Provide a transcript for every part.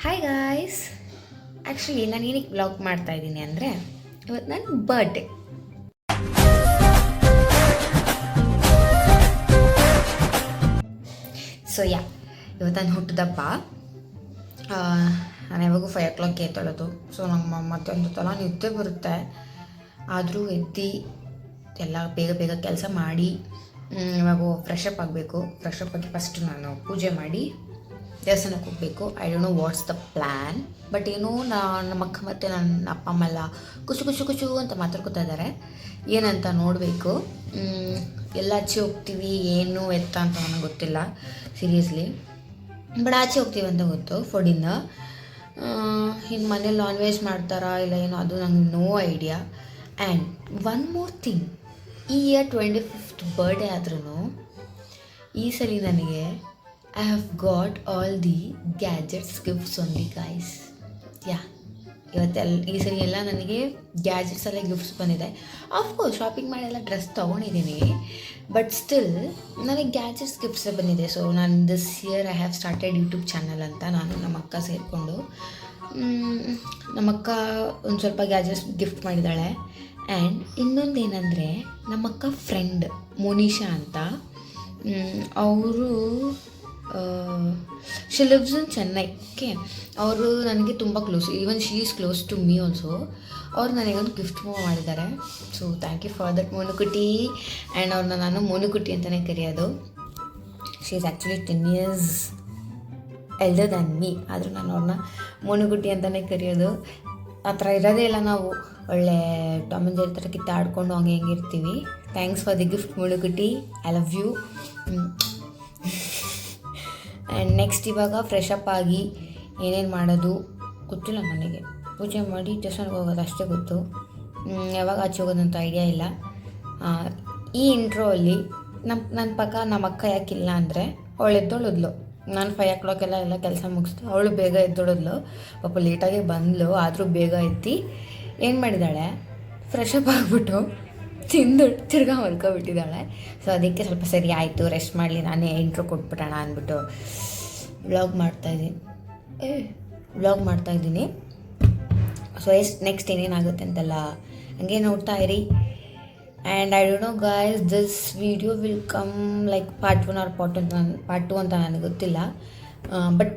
Hi guys. Actually ನಾನು ಏನಕ್ಕೆ blog ಮಾಡ್ತಾ ಇದ್ದೀನಿ ಅಂದರೆ ಇವತ್ತು ನನ್ನ ಬರ್ಡೇ. ಸೊ ಇವತ್ತು ನಾನು ಹುಟ್ಟಿದಪ್ಪ. ನಾನು ಯಾವಾಗೂ 5 o'clock ಎದ್ದೇಳೋದು. ಸೊ ನಮ್ಮ ಮತ್ತೊಂದು ತಲ ನಿದ್ದೆ ಬರುತ್ತೆ. ಆದರೂ ಎದ್ದು ಎಲ್ಲ ಬೇಗ ಬೇಗ ಕೆಲಸ ಮಾಡಿ ಇವಾಗ ಫ್ರೆಶ್ ಅಪ್ ಆಗಬೇಕು. ಫ್ರೆಶ್ ಅಪ್ ಆಗಿ ಫಸ್ಟ್ ನಾನು ಪೂಜೆ ಮಾಡಿ ದೇವಸ್ಥಾನಕ್ಕೆ ಹೋಗಬೇಕು. I don't know what's the plan, but ಏನೋ ನಮ್ಮ ಅಕ್ಕ ಮತ್ತು ನನ್ನ ಅಪ್ಪ ಅಮ್ಮ ಎಲ್ಲ ಕುಚು ಕುಚು ಕುಚು ಅಂತ ಮಾತಾಡ್ಕೊತಾ ಇದ್ದಾರೆ. ಏನಂತ ನೋಡಬೇಕು. ಎಲ್ಲ ಆಚೆ ಹೋಗ್ತೀವಿ, ಏನು ಎತ್ತ ಅಂತ ನನಗೆ ಗೊತ್ತಿಲ್ಲ ಸೀರಿಯಸ್ಲಿ, ಬಟ್ ಆಚೆ ಹೋಗ್ತೀವಿ ಅಂತ ಗೊತ್ತು ಫಾರ್ ಡಿನ್ನರ್. ಇನ್ನು ಮನೇಲಿ ನಾನ್ ವೆಜ್ ಮಾಡ್ತಾರಾ ಇಲ್ಲ ಏನೋ ಅದು ನಂಗೆ no idea. And one more thing, ಈ ಇಯರ್ 25th ಬರ್ಡೇ ಆದ್ರೂ ಈ ಸಲ ನನಗೆ I have got all the gadgets gifts only guys. ಇವತ್ತೆಲ್ಲ ಈ ಸರಿ ಎಲ್ಲ ನನಗೆ ಗ್ಯಾಜೆಟ್ಸ್ ಎಲ್ಲ ಗಿಫ್ಟ್ಸ್ ಬಂದಿದೆ. ಆಫ್ಕೋರ್ಸ್ ಶಾಪಿಂಗ್ ಮಾಡಿ ಎಲ್ಲ ಡ್ರೆಸ್ ತೊಗೊಂಡಿದ್ದೀನಿ, ಬಟ್ ಸ್ಟಿಲ್ ನನಗೆ ಗ್ಯಾಜೆಟ್ಸ್ ಗಿಫ್ಟ್ಸ್ ಬಂದಿದೆ. ಸೊ ನಾನು this year I have started YouTube channel ಅಂತ ನಾನು ನಮ್ಮ ಅಕ್ಕ ಸೇರಿಕೊಂಡು ನಮ್ಮ ಅಕ್ಕ ಒಂದು ಸ್ವಲ್ಪ ಗ್ಯಾಜೆಟ್ಸ್ ಗಿಫ್ಟ್ ಮಾಡಿದ್ದಾಳೆ. ಆ್ಯಂಡ್ ಇನ್ನೊಂದು ಏನಂದರೆ ನಮ್ಮ ಅಕ್ಕ ಫ್ರೆಂಡ್ ಮೋನಿಶಾ ಅಂತ, ಅವರು she lives in Chennai. Okay, ಅವರು ನನಗೆ ತುಂಬ close. Even she is close to me also. ಅವ್ರು ನನಗೊಂದು ಗಿಫ್ಟ್ ಮಾಡಿದ್ದಾರೆ. So thank you for that Monukutti. And ಅವ್ರನ್ನ ನಾನು ಮೋನುಕುಟಿ ಅಂತಲೇ ಕರೆಯೋದು. She is actually 10 years elder than me, ಆದರೂ ನಾನು ಅವ್ರನ್ನ ಮೋನುಕುಟಿ ಅಂತಲೇ ಕರೆಯೋದು. ಆ ಥರ ಇರೋದೇ ಇಲ್ಲ, ನಾವು ಒಳ್ಳೆ ಟಾಮ್ ಆ್ಯಂಡ್ ಜೆರ್ರಿ ಥರ ಕಿತ್ತಾಡ್ಕೊಂಡು ಹಂಗೆ ಹೆಂಗೆ ಇರ್ತೀವಿ. Thanks for the gift Monukutti, I love you. And next ಇವಾಗ ಫ್ರೆಶ್ ಅಪ್ ಆಗಿ ಏನೇನು ಮಾಡೋದು ಗೊತ್ತಿಲ್ಲ ನನಗೆ. ಪೂಜೆ ಮಾಡಿ ದೇವಸ್ಥಾನಕ್ಕೆ ಹೋಗೋದು ಅಷ್ಟೇ ಗೊತ್ತು. ಯಾವಾಗ ಆಚೆ ಹೋಗೋದಂತ ಐಡಿಯಾ ಇಲ್ಲ. ಈ ಇಂಟ್ರೋ ಅಲ್ಲಿ ನನ್ನ ಪಕ್ಕ ನಮ್ಮ ಅಕ್ಕ ಯಾಕಿಲ್ಲ ಅಂದರೆ, ಅವಳು ಎದ್ದೊಳಿದ್ಲು. ನಾನು 5 o'clock ಎಲ್ಲ ಕೆಲಸ ಮುಗಿಸ್ತು, ಅವಳು ಬೇಗ ಎದ್ದೊಳಿದ್ಲು. ಪಾಪ ಲೇಟಾಗಿ ಬಂದಳು, ಆದರೂ ಬೇಗ ಎದ್ದು ಏನು ಮಾಡಿದ್ದಾಳೆ, ಫ್ರೆಶ್ ಅಪ್ ಆಗಿಬಿಟ್ಟು ತಿಂದು ತಿರ್ಗಾ ಮಲ್ಕೊಬಿಟ್ಟಿದ್ದಾಳೆ. ಸೊ ಅದಕ್ಕೆ ಸ್ವಲ್ಪ ಸರಿ ಆಯಿತು, ರೆಸ್ಟ್ ಮಾಡಲಿ, ನಾನೇ ಇಂಟ್ರೋ ಕೊಟ್ಬಿಟ್ಟೋಣ ಅಂದ್ಬಿಟ್ಟು ವ್ಲಾಗ್ ಮಾಡ್ತಾಯಿದ್ದೀನಿ. ಸೊ ನೆಕ್ಸ್ಟ್ ಏನೇನಾಗುತ್ತೆ ಅಂತೆಲ್ಲ ಹಂಗೆ ನೋಡ್ತಾ ಇರಿ. And I don't know guys, this video will come like part 1 are part 2 ಅಂತ ನನಗೆ ಗೊತ್ತಿಲ್ಲ. ಬಟ್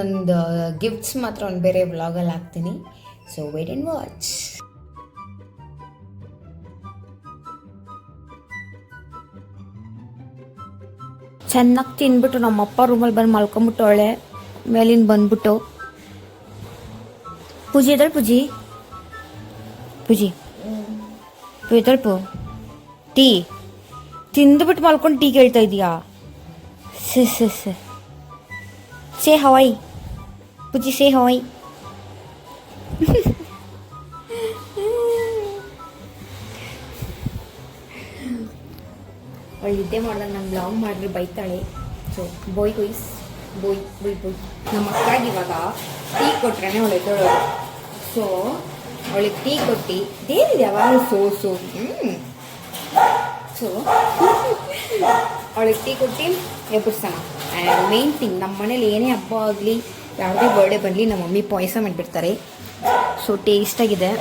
ನಂದು ಗಿಫ್ಟ್ಸ್ ಮಾತ್ರ ಒಂದು ಬೇರೆ ವ್ಲಾಗಲ್ಲಿ ಹಾಕ್ತೀನಿ. So wait and watch. ಚೆನ್ನಾಗಿ ತಿಂದ್ಬಿಟ್ಟು ನಮ್ಮಪ್ಪ ರೂಮಲ್ಲಿ ಬಂದು ಮಲ್ಕೊಂಬಿಟ್ಟು ಒಳ್ಳೆ ಮೇಲಿಂದ ಬಂದ್ಬಿಟ್ಟು, ಪೂಜೆ ಎದಳು ಪೂಜಿ ಎದಳ್ಪು, ಟೀ ತಿಂದುಬಿಟ್ಟು ಮಲ್ಕೊಂಡು ಟೀ ಕೇಳ್ತಾ ಇದೀಯಾ? ಸೇ ಹವಾಯಿ ಪೂಜಿ, ಸೇ ಹವಾಯಿ. ಅವಳು ನಿದ್ದೆ ಮಾಡ್ದಾಗ ನಾನು ಬ್ಲಾಗ್ ಮಾಡಿದ್ರೆ ಬೈತಾಳೆ. ಸೊ ಬೋಯ್ ನಮ್ಮ ಅಕ್ಕಾಗಿ ಇವಾಗ ಟೀ ಕೊಟ್ರೆ ಅವಳು ಎದ್ದೋಳು. ಸೊ ಅವಳಿಗೆ ಟೀ ಕೊಟ್ಟು ಏನಿದೆ ಯಾವಾಗ ಸೊ ಅವಳಿಗೆ ಟೀ ಕೊಟ್ಟು ಎಬ್ಬರ್ಸೋಣ. ಆ್ಯಂಡ್ ಮೇನ್ ಥಿಂಗ್, ನಮ್ಮ ಮನೇಲಿ ಏನೇ ಹಬ್ಬ ಆಗಲಿ ಯಾವುದೇ ಬರ್ಡೇ ಬರಲಿ ನಮ್ಮ ಮಮ್ಮಿ ಪಾಯಸ ಮಾಡಿಬಿಡ್ತಾರೆ. ಸೊ ಟೇಸ್ಟಾಗಿದೆ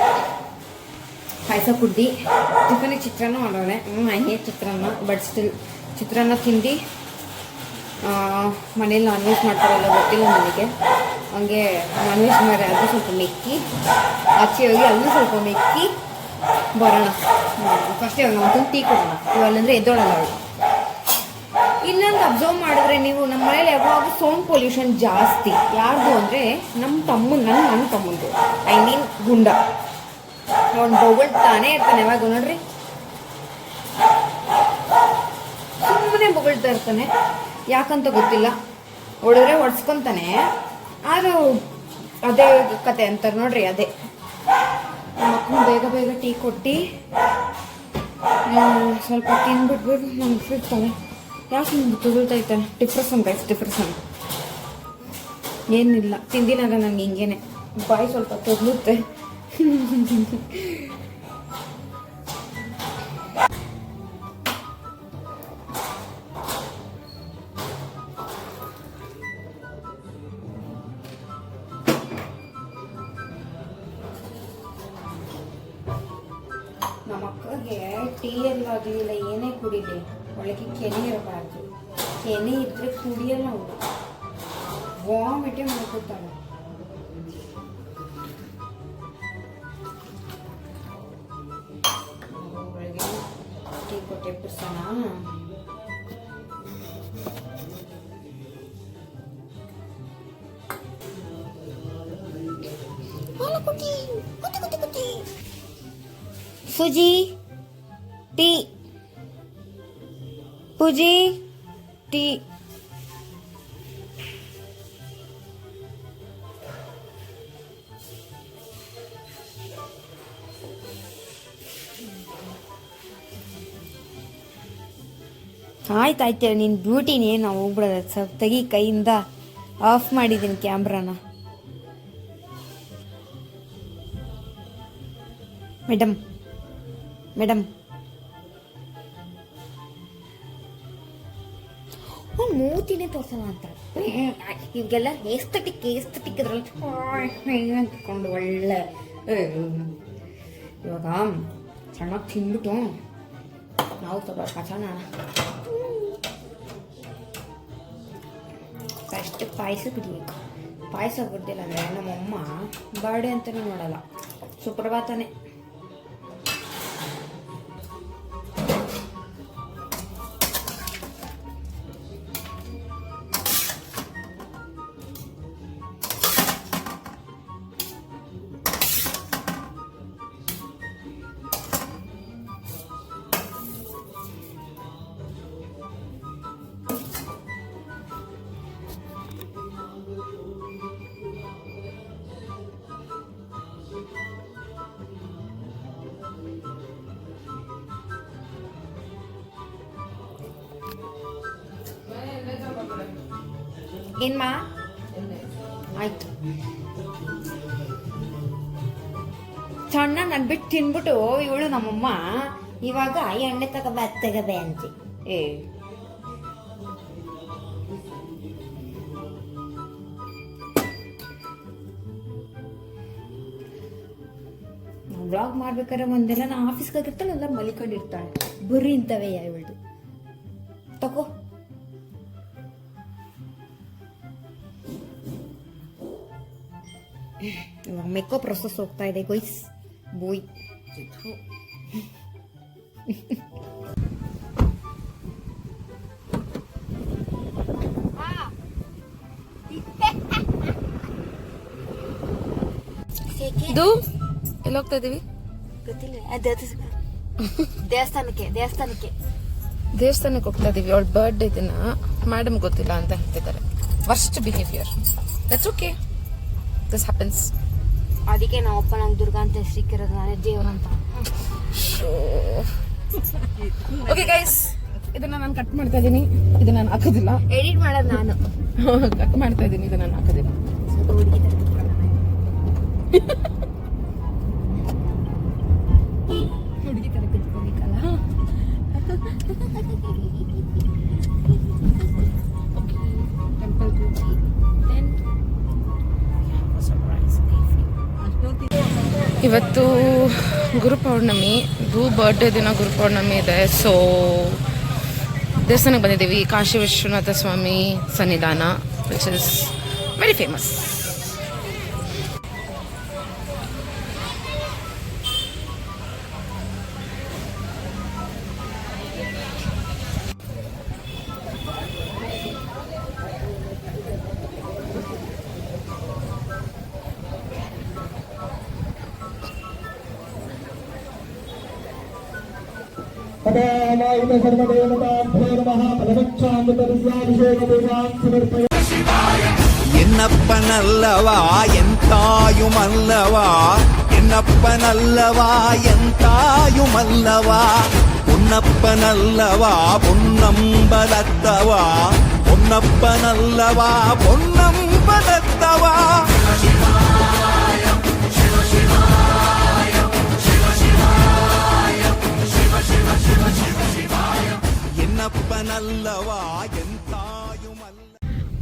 ಪಾಯಸ ಕುಡ್ದು. ಟಿಫನಿಗೆ ಚಿತ್ರಾನ್ನ ಮಾಡೋಣ. I hate chitranna, but still chitranna ತಿಂದು ಮನೇಲಿ ನಾನ್ ವೆಜ್ ಮಾಡ್ತಾರಲ್ಲ ಗೊತ್ತಿಲ್ಲ ನನಗೆ. ಹಂಗೆ ನಾನ್ ವೆಜ್ ಮಾಡಿ ಅದು ಸ್ವಲ್ಪ ಮೆಕ್ಕಿ ಆಚೆ ಹೋಗಿ ಅಲ್ಲೂ ಸ್ವಲ್ಪ ಮೆಕ್ಕಿ ಬರೋಣ. ಫಸ್ಟೇ ನಾವು ಟೀ ಕೊಡೋಣ, ಇವಾಗಂದರೆ ಎದ್ದೋಳಲ್ಲ ಅವಳು. ಇನ್ನೊಂದು ಅಬ್ಸರ್ವ್ ಮಾಡಿದ್ರೆ ನೀವು, ನಮ್ಮ ಮನೇಲಿ ಯಾವಾಗ ಸೌಂಡ್ ಪೊಲ್ಯೂಷನ್ ಜಾಸ್ತಿ. ಯಾರ್ದು ಅಂದರೆ ನನ್ನ ತಮ್ಮಂದು, ಐ ಮೀನ್ ಗುಂಡ. ಅವ್ನು ಬೊಗಳ್ತಾನೆ ಇರ್ತಾನೆ ಯಾವಾಗ ನೋಡ್ರಿ, ಸುಮ್ಮನೆ ಬೊಗಳ್ತಾ ಇರ್ತಾನೆ. ಯಾಕಂತ ಗೊತ್ತಿಲ್ಲ, ಹೊಡೆದ್ರೆ ಹೊಡ್ಸ್ಕೊತಾನೆ. ಆದರೂ ಅದೇ ಕತೆ ಅಂತಾರೆ ನೋಡ್ರಿ, ಅದೇ. ಮಕ್ಕಳು ಬೇಗ ಟೀ ಕೊಟ್ಟು ಸ್ವಲ್ಪ ತಿಂದ್ಬಿಟ್ಬಿಟ್ಟು ನಮ್ಗೆ ಇರ್ತಾನೆ. ಯಾಕೆ ನಿಮ್ಗೆ ತುಗುಳ್ತಾ ಇರ್ತಾನೆ? ಡಿಪ್ರೆಷನ್ ಏನಿಲ್ಲ, ತಿಂದಿನಾಗ ನಂಗೆ ಹಿಂಗೇನೆ ಬಾಯಿ ಸ್ವಲ್ಪ ತೊಗಲುತ್ತೆ. ನಮ್ಮ ಅಕ್ಕಗೆ ಟೀ ಎಲ್ಲಾಗಲಿಲ್ಲ, ಏನೇ ಕುಡಿಲಿ ಒಳಗೆ ಕೆನೆ ಇರಬಾರ್ದು. ಕೆನೆ ಇದ್ರೆ ಕುಡಿಯಲ್ಲ ಅವಳು, ವಾಮಿಟೇ ಮಾಡ್ಕೊತಾಳೆ. ಒಳಗೆ ಟೀ ಕೊಟ್ಟೆ ಪುಸ್ತನ. ಪೂಜಿ ಟೀ, ಪೂಜಿ ಟೀ. ಆಯ್ತಾಯ್ತು, ನಿನ್ನ ಬ್ಯೂಟಿನೇ ನಾವು ಹೋಗ್ಬಿಡೋದು. ಸ್ವಲ್ಪ ತೆಗಿ ಕೈಯಿಂದ, ಆಫ್ ಮಾಡಿದ್ದೀನಿ ಕ್ಯಾಮ್ರಾನ. ಮೇಡಮ್ ಮೇಡಮ್ ಮೂತಿನೇ ತೋರ್ಸಲ್ಲ ಅಂತ ಈಗೆಲ್ಲ ಎಸ್ತಟಿಕ್ ಅದ್ರಲ್ಲಿ ಅಂದ್ಕೊಂಡು ಒಳ್ಳೆ. ಇವಾಗ ಚೆನ್ನಾಗಿ ತಿಂದ್ಬಿಟ್ಟು ನಾವು ಸ್ವಲ್ಪ ಕಚೋಣ. ಫಸ್ಟ್ ಪಾಯಸ ಕುಡಿಬೇಕು. ಪಾಯಸ ಕುಡ್ದಿಲ್ಲ ಅಂದರೆ ನಮ್ಮಮ್ಮ ಬರ್ಡೇ ಅಂತಲೂ ನೋಡಲ್ಲ, ಸುಪ್ರಭಾತನೇ. ಏನ್ಮಾ ಆಯ್ತು. ಸಣ್ಣ ನನ್ ಬಿಟ್ಟು ತಿನ್ಬಿಟ್ಟು ಇವಳು ನಮ್ಮಮ್ಮ ಇವಾಗ ಎಣ್ಣೆ ತಗಬೆ ಅಂತಿ. ವ್ಲಾಗ್ ಮಾಡ್ಬೇಕಾದ್ರೆ ಒಂದೆಲ್ಲ ನಾ ಆಫೀಸ್ಗೆ ಆಗಿರ್ತಾಳೆ, ಎಲ್ಲ ಮಲಿಕೊಂಡಿರ್ತಾಳೆ. ಬರೀ ಇಂಥವೇ ಇವಳು. ತಗೋ ಇವಾಗ ಮೇಕಪ್ ಪ್ರೊಸೆಸ್ ಹೋಗ್ತಾ ಇದೆ ಗೈಸ್. ಬೋಯ್ ಇದು ಎಲ್ಲಿ ಹೋಗ್ತಾ ಇದೀವಿ ಗೊತ್ತಿಲ್ಲ. ದೇವಸ್ಥಾನಕ್ಕೆ ಹೋಗ್ತಾ ಇದೀವಿ. ಅವಳ ಬರ್ಡೇ ದಿನ ಮೇಡಮ್ ಗೊತ್ತಿಲ್ಲ ಅಂತ ಹೇಳ್ತಿದ್ದಾರೆ. Worst behaviour. That's okay, this happens. ಅದಕ್ಕೆ ನಾವು ಅಪ್ಪ ನಂಗೆ ದುರ್ಗಾ ಅಂತ ಸಿಕ್ಕಿರೋದು, ನಾನೇ ದೇವ್ರಂತ. ಓಕೆ ಗೈಸ್, ಇದನ್ನ ನಾನು ಕಟ್ ಮಾಡ್ತಾ ಇದೀನಿ. ಇದನ್ನ ನಾನು ಹಾಕೋದಿಲ್ಲ, ಎಡಿಟ್ ಮಾಡೋದು ನಾನು. ಕಟ್ ಮಾಡ್ತಾ ಇದೀನಿ, ಇದನ್ನ ನಾನು ಹಾಕೋದಿಲ್ಲ. ಹುಡುಗಿ ತರ ಕುತ್ಕೋಬೇಕಲ್ಲ. ಇವತ್ತು ಗುರುಪೌರ್ಣಮಿ, ಬರ್ಡೇ ದಿನ ಗುರುಪೌರ್ಣಮಿ ಇದೆ. ಸೊ ದೇವಸ್ಥಾನಕ್ಕೆ ಬಂದಿದ್ದೀವಿ, ಕಾಶಿ ವಿಶ್ವನಾಥ ಸ್ವಾಮಿ ಸನ್ನಿಧಾನ, ವಿಚ್ ಇಸ್ ವೆರಿ ಫೇಮಸ್. என்னப்பனல்லவா எந்தாயுமல்லவா, என்னப்பனல்லவா எந்தாயுமல்லவா, பொன்னப்பனல்லவா பொன்னம்பலத்தவா, பொன்னப்பனல்லவா பொன்னம்பலத்தவா.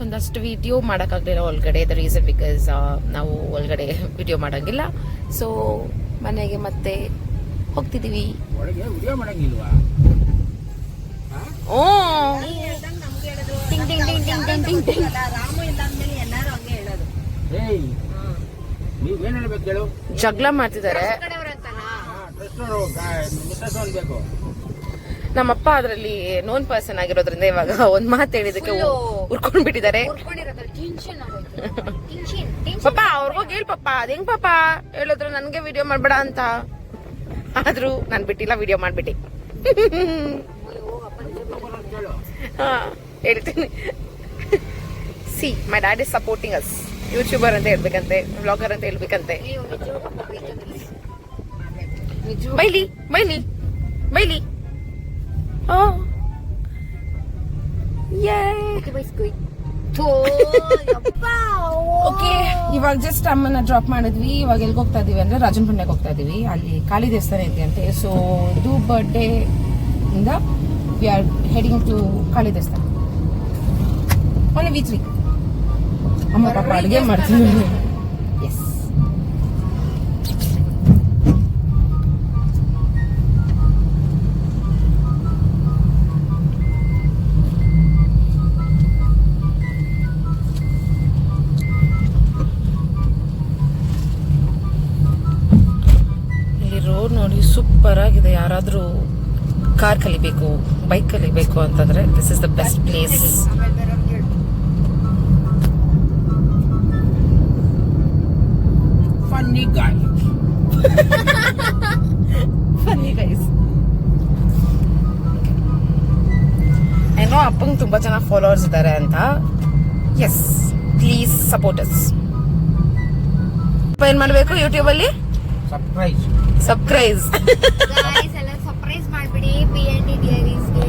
ಒಂದಷ್ಟು ವಿಡಿಯೋ ಮಾಡೋಕ್ಕಾಗಲಿಲ್ಲ ಒಳಗಡೆ. ದ ರೀಸನ್ ಬಿಕಾಸ್ ನಾವು ಒಳಗಡೆ ವಿಡಿಯೋ ಮಾಡೋಂಗಿಲ್ಲ. ಸೊ ಮನೆಗೆ ಮತ್ತೆ ಹೋಗ್ತಿದೀವಿ. ಒಳಗೆ ವಿಡಿಯೋ ಮಾಡಂಗಿಲ್ವಾ? ಓ ಏಯ್ ನೀವೇನ್ ಹೇಳ್ಬೇಕು ಹೇಳು? ಜಗಳ ಮಾಡ್ತಿದ್ದಾರೆ. ಬೇಕು. ನಮ್ಮಪ್ಪ ಅದರಲ್ಲಿ ನೋನ್ ಪರ್ಸನ್ ಆಗಿರೋದ್ರಿಂದ ಇವಾಗ ಒಂದ್ ಮಾತು ಹೇಳಿದಕ್ಕೆ ಉರ್ಕೊಂಡ್ ಬಿಟ್ಟಿದ್ದಾರೆ. ಪಾಪ ಅವ್ರಿಗೋಗಿ ಹೇಳಿ ಪಾಪ ಅದ್ ಹೆಂಗ್ ಪಾಪ ಹೇಳಿದ್ರು ನನ್ಗೆ ವಿಡಿಯೋ ಮಾಡ್ಬೇಡ ಅಂತ. ಆದ್ರೂ ನಾನ್ ಬಿಟ್ಟಿಲ್ಲ, ವಿಡಿಯೋ ಮಾಡ್ಬಿಟ್ಟಿ. ಹಾ ಹೇಳ್ತೀನಿ. See my dad is supporting us. YouTuber ಅಂತ ಹೇಳ್ಬೇಕಂತೆ, ವ್ಲಾಗರ್ ಅಂತ ಹೇಳ್ಬೇಕಂತೆ. ಬೈಲಿ ಬೈಲಿ ಬೈಲಿ. ಓಕೆ, ಇವಾಗ ಜಸ್ಟ್ ಅಮ್ಮನ ಡ್ರಾಪ್ ಮಾಡಿದ್ವಿ. ಇವಾಗ ಎಲ್ಗೆ ಹೋಗ್ತಾ ಇದೀವಿ ಅಂದ್ರೆ ರಾಜನಪುಣ್ಯಕ್ಕೆ ಹೋಗ್ತಾ ಇದೀವಿ. ಅಲ್ಲಿ ಕಾಳಿ ದೇವಸ್ಥಾನ ಐತಿ ಅಂತೆ. ಸೊ ಇದು ಬರ್ಡೇ ಇಂದ we are heading to Kali ದೇವಸ್ಥಾನ. ಒಳ್ಳೆ ವಿ3 ಅಮ್ಮ ಪಾಪ ಅಡುಗೆ ಮಾಡ್ತೀನಿ. ಎಸ್, ರೋಡ್ ನೋಡಿ ಸೂಪರ್ ಆಗಿದೆ. ಯಾರಾದ್ರೂ ಕಾರ್ ಕಲಿಬೇಕು, ಬೈಕ್ ಕಲಿಬೇಕು ಅಂತಂದ್ರೆ this is the best place. Funny guy. Funny guys. ಏನೋ ಅಪ್ಪಂಗೆ ತುಂಬಾ ಜನ ಫಾಲೋವರ್ಸ್ ಇದ್ದಾರೆ ಅಂತ. Yes, please support us. ಏನ್ ಮಾಡ್ಬೇಕು ಯೂಟ್ಯೂಬ್ ಅಲ್ಲಿ? ಸರ್ಪ್ರೈಸ್. ಗಾಯ್ಸ್ ಎಲ್ಲ ಸರ್ಪ್ರೈಸ್ ಮಾಡ್ಬಿಡಿ. PND Diaries ಗೆ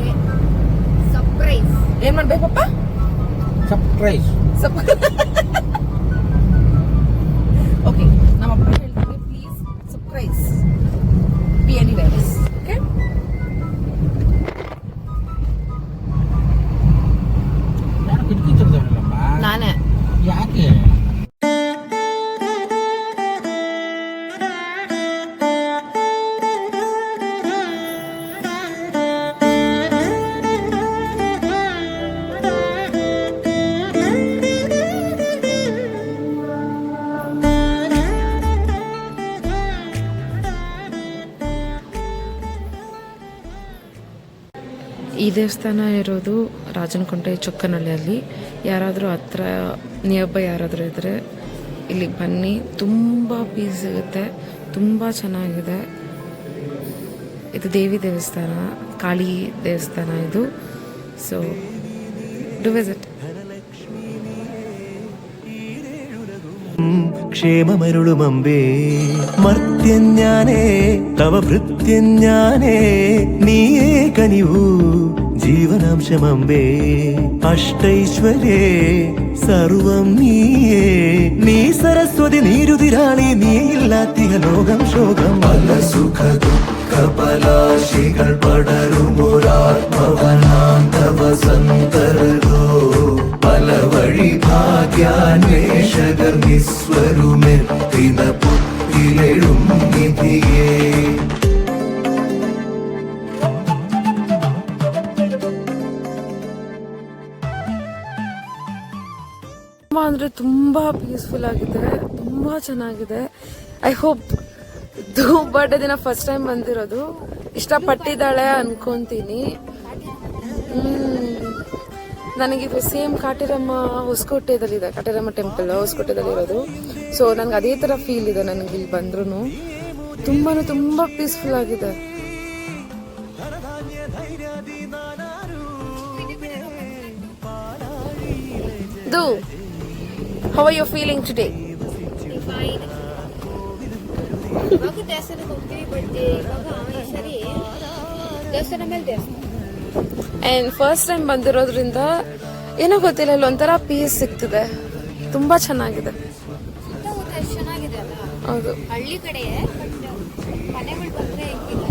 ಸರ್ಪ್ರೈಸ್. ಏನ್ ಮಾಡ್ಬೇಕಪ್ಪ? ಸರ್ಪ್ರೈಸ್. ಓಕೆ, ನಮ್ಮಪ್ಪ ಹೇಳ್ತೀವಿ please surprise PND Diaries. Okay, ನಾನು ಕಿಟಕಿ ತೆಗ್ದವನಲ್ಲಮ್ಮ. ನಾನೇ. ಯಾಕೆ? ಈ ದೇವಸ್ಥಾನ ಇರೋದು ರಾಜನಕುಂಟೆ ಚೊಕ್ಕನಹಳ್ಳಿಯಲ್ಲಿ. ಯಾರಾದರೂ ಹತ್ರ ನಿಯರ್ ಬೈ ಯಾರಾದರೂ ಇದ್ದರೆ ಇಲ್ಲಿಗೆ ಬನ್ನಿ. ತುಂಬ ಪೀಸ್ ಸಿಗುತ್ತೆ, ತುಂಬ ಚೆನ್ನಾಗಿದೆ. ಇದು ದೇವಿ ದೇವಸ್ಥಾನ, ಕಾಳಿ ದೇವಸ್ಥಾನ ಇದು. So do visit. ക്ഷേമമരുളുമമ്പേ മർത്യഞ്ഞാനേ തവ ഭൃത്യഞ്ഞാനേ നീയേ കനിവൂ ജീവനാംശമമ്പേ അഷ്ടൈശ്വര്യേ സർവം നീയേ നീ സരസ്വതി നീരുതിരാളി നീയില്ലാത്തിഹ ലോകം ശോകം പല സുഖ ദുഃഖ പലാശികൾ പടരുമൊരാത്മവനാന്തവ സന്തരോ പല വഴി ഭാഗ്യാന്വേഷകർ നിസ്വരുമെത്തിന പുത്തിലെഴും നിധിയേ. ಅಂದರೆ ತುಂಬ ಪೀಸ್ಫುಲ್ ಆಗಿದೆ, ತುಂಬ ಚೆನ್ನಾಗಿದೆ. ಐ ಹೋಪ್ ಇದು ಬರ್ಡೇ ದಿನ ಫಸ್ಟ್ ಟೈಮ್ ಬಂದಿರೋದು. ಇಷ್ಟಪಟ್ಟಿದ್ದಾಳೆ ಅನ್ಕೊಂತೀನಿ. ನನಗಿದು ಸೇಮ್ ಕಾಟೇರಮ್ಮ ಹೊಸಕೋಟೆದಲ್ಲಿದೆ, ಕಾಟೇರಮ್ಮ ಟೆಂಪಲ್ ಹೊಸಕೋಟೆದಲ್ಲಿ ಇರೋದು. ಸೊ ನನಗೆ ಅದೇ ಥರ ಫೀಲ್ ಇದೆ ನನಗೆ ಇಲ್ಲಿ ಬಂದ್ರೂ. ತುಂಬ ಪೀಸ್ಫುಲ್ ಆಗಿದೆ. Do, how are you feeling today? ಇವಾಗ ದೇವಸ್ಥಾನಕ್ಕೆ ಹೋಗ್ತೀವಿ, ಬಟ್ ಇವಾಗ ಈ ಸರಿ ದೇವಸ್ಥಾನ ಮೇಲೆ ದೇವಸ್ಥಾನ. ಆ್ಯಂಡ್ ಫಸ್ಟ್ ಟೈಮ್ ಬಂದಿರೋದ್ರಿಂದ ಏನೋ ಗೊತ್ತಿಲ್ಲ, ಇಲ್ಲಿ ಒಂಥರ ಪೀಸ್ ಸಿಗ್ತಿದೆ. ತುಂಬ ಚೆನ್ನಾಗಿದೆ. ಸುತ್ತಮುತ್ತ ಎಷ್ಟು ಚೆನ್ನಾಗಿದೆ ಅಲ್ಲ. ಹೌದು, ಹಳ್ಳಿ ಕಡೆ, ಬಟ್ ಮನೆಗಳು ಬಂದ್ರೆ ಹೆಂಗಿಲ್ಲ.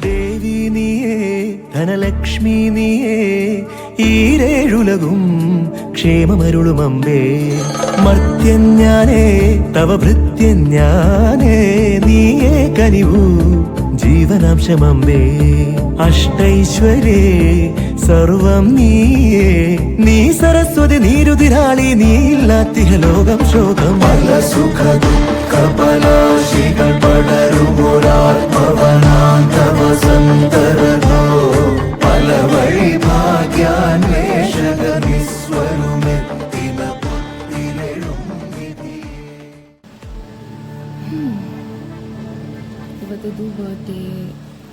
ദേവി നീയേ ധനലക്ഷ്മി നീയേ ഈ ഈരേഴുലകും ക്ഷേമമരുളുമമ്പേ മർത്യൻ ഞാനേ തവ ഭൃത്യൻ ഞാനേ നീയേ കനിവൂ ജീവനാംശമമ്പേ അഷ്ടൈശ്വര്യേ സർവം നീയേ നീ സരസ്വതി നീരുതിരാളി നീ ഇല്ലാത്തിഹ ലോകം ശോകം പല സുഖ ദുഃഖ പലാശികൾ പടരുമൊരാത്മവനാന്തവ സന്തരോ പല വഴി ഭാഗ്യാന്വേഷക നിസ്വരുമെത്തിന പുത്തിലെഴും വിധിയേ. ಇವತ್ತಿದ್ದು ಬರ್ಡೇ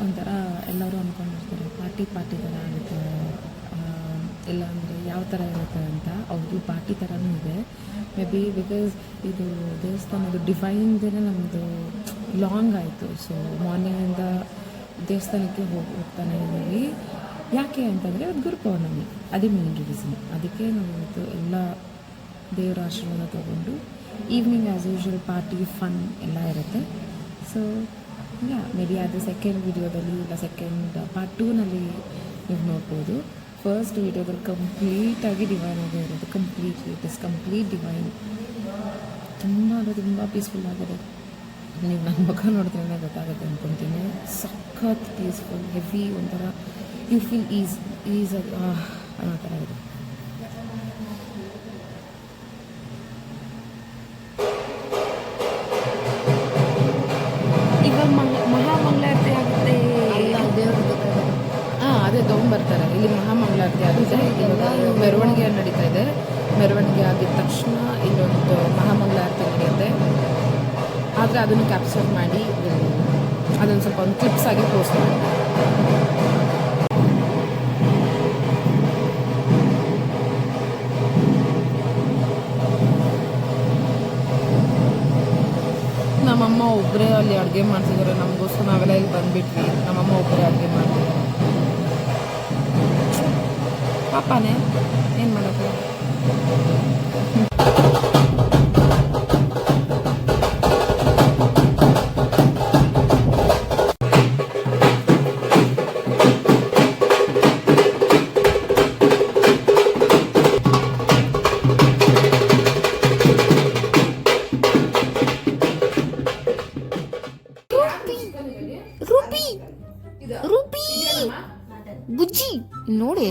ಒಂಥರ ಎಲ್ಲರೂ ಅಂದ್ಕೊಂಡಿರ್ತಾರೆ ಪಾರ್ಟಿ ಥರ ಆಗುತ್ತೆ, ಇಲ್ಲ ಅಂದರೆ ಯಾವ ಥರ ಇರುತ್ತೆ ಅಂತ. ಅವ್ರದ್ದು ಪಾರ್ಟಿ ಥರನೂ ಇದೆ. ಮೇ ಬಿ ಬಿಕಾಸ್ ಇದು ದೇವಸ್ಥಾನದ್ದು ಡಿವೈನ್ದೇ ನಮ್ಮದು ಲಾಂಗ್ ಆಯಿತು. ಸೊ ಮಾರ್ನಿಂಗಿಂದ ದೇವಸ್ಥಾನಕ್ಕೆ ಹೋಗ್ತಾನೆ ಇದ್ದೀವಿ. ಯಾಕೆ ಅಂತಂದರೆ ಅದು ಗುರು ಪೌರ್ಣಮಿ, ಅದೇ ಮೇನ್ ರೀಸನ್. ಅದಕ್ಕೆ ನಾವು ಇವತ್ತು ಎಲ್ಲ ದೇವರ ಆಶೀರ್ವಾದ ತೊಗೊಂಡು evening as usual party fun ಎಲ್ಲ ಇರುತ್ತೆ. ಸೊ ಯಾ ಮೇ ಬಿ ಅದು ಸೆಕೆಂಡ್ ವಿಡಿಯೋದಲ್ಲಿ ಇಲ್ಲ ಸೆಕೆಂಡ್ ಪಾರ್ಟ್ 2ನಲ್ಲಿ ನೀವು ನೋಡ್ಬೋದು. ಫಸ್ಟ್ ವಿಡಿಯೋದಲ್ಲಿ ಕಂಪ್ಲೀಟಾಗಿ ಡಿವೈನ್ ಆಗೇ ಇರೋದು. It is complete divine. ತುಂಬ ಅಂದರೆ ತುಂಬ ಪೀಸ್ಫುಲ್ ಆಗಿದೆ. ನೀವು ನನ್ನ ಮುಖ ನೋಡಿದ್ರೇ ಗೊತ್ತಾಗುತ್ತೆ ಅಂದ್ಕೊತೀನಿ. ಸಖತ್ ಪೀಸ್ಫುಲ್, ಹೆವಿ, ಒಂಥರ ಯು ಫೀಲ್ ಈಸ್ ಅನ್ನೋ ಥರ ಇದೆ. ಇವಾಗ ಮಹಾಮಂಗಳಾರತಿ ಆಗುತ್ತೆ. ಅದೇ ತೊಗೊಂಬರ್ತಾರೆ. ಇಲ್ಲಿ ಮಹಾಮಂಗಳಾರತಿ ಆಗುತ್ತೆ. ಇವಾಗ ಮೆರವಣಿಗೆ ನಡೀತಾ ಇದೆ. ಮೆರವಣಿಗೆ ಆಗಿದ ತಕ್ಷಣ ಇಲ್ಲೊಂದು ಮಹಾಮಂಗಳಾರತಿ ನಡೆಯುತ್ತೆ. ಆದರೆ ಅದನ್ನು ಕ್ಯಾಪ್ಚರ್ ಮಾಡಿ ಅದನ್ನು ಸ್ವಲ್ಪ ಒಂದು ಕ್ಲಿಪ್ಸ್ ಆಗಿ ಪೋಸ್ಟ್ ಮಾಡಿ. ನಮ್ಮಮ್ಮ ಒಬ್ಬರೇ ಅಲ್ಲಿ ಅಡುಗೆ ಮಾಡ್ತಿದ್ದಾರೆ. ನಮಗೋಸ್ಕರ ನಾವೆಲ್ಲ ಇಲ್ಲಿ ಬಂದುಬಿಟ್ವಿ. ನಮ್ಮಮ್ಮ ಒಬ್ಬರೇ ಅಡುಗೆ ಮಾಡ್ತಿದ್ದಾರೆ. ಪಾಪಾನೇ ಏನು ಮಾಡೋದು. ರೂಪಿ ಬುಜ್ಜಿ ನೋಡಿ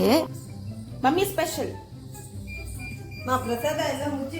ಮಮ್ಮಿ ಸ್ಪೆಷಲ್. ಪ್ರಸಾದ ಎಲ್ಲ ಮುಚ್ಚಿ